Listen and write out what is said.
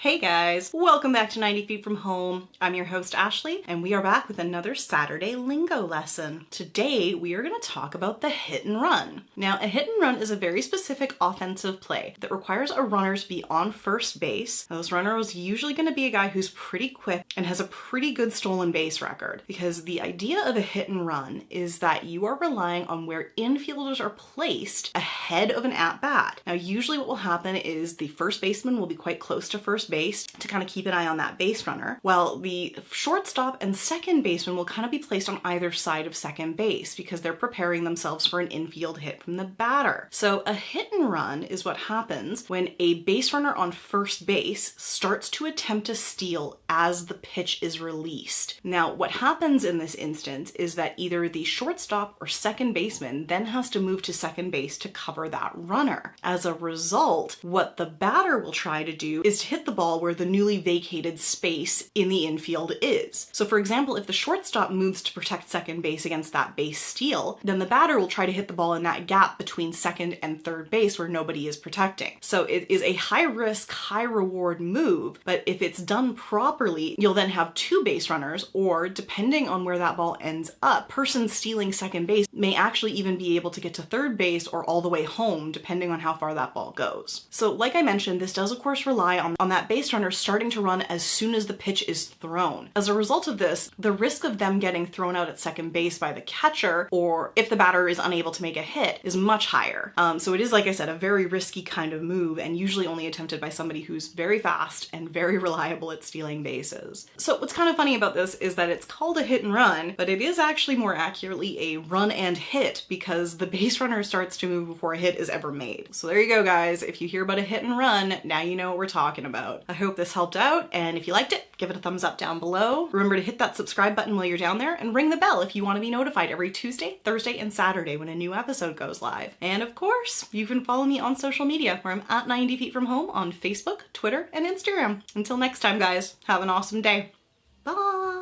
Hey guys, welcome back to 90 Feet from Home. I'm your host Ashley, and we are back with another Saturday lingo lesson. Today we are going to talk about the hit and run. Now, a hit and run is a very specific offensive play that requires a runner to be on first base. Now, this runner is usually going to be a guy who's pretty quick and has a pretty good stolen base record, because the idea of a hit and run is that you are relying on where infielders are placed ahead of an at-bat. Now, usually what will happen is the first baseman will be quite close to first base to kind of keep an eye on that base runner, while the shortstop and second baseman will kind of be placed on either side of second base because they're preparing themselves for an infield hit from the batter. So a hit and run is what happens when a base runner on first base starts to attempt to steal as the pitch is released. Now, what happens in this instance is that either the shortstop or second baseman then has to move to second base to cover that runner. As a result, what the batter will try to do is to hit the ball where the newly vacated space in the infield is. So for example, if the shortstop moves to protect second base against that base steal, then the batter will try to hit the ball in that gap between second and third base where nobody is protecting. So it is a high risk, high reward move, but if it's done properly, you'll then have two base runners, or depending on where that ball ends up, person stealing second base may actually even be able to get to third base or all the way home, depending on how far that ball goes. So like I mentioned, this does of course rely on that base runner starting to run as soon as the pitch is thrown. As a result of this, the risk of them getting thrown out at second base by the catcher, or if the batter is unable to make a hit, is much higher. So it is, like I said, a very risky kind of move, and usually only attempted by somebody who's very fast and very reliable at stealing bases. So what's kind of funny about this is that it's called a hit and run, but it is actually more accurately a run and hit, because the base runner starts to move before a hit is ever made. So there you go, guys. If you hear about a hit and run, now you know what we're talking about. I hope this helped out, and if you liked it, give it a thumbs up down below. Remember to hit that subscribe button while you're down there, and ring the bell if you want to be notified every Tuesday, Thursday, and Saturday when a new episode goes live. And of course, you can follow me on social media, where I'm at 90 Feet From Home on Facebook, Twitter, and Instagram. Until next time, guys, have an awesome day. Bye!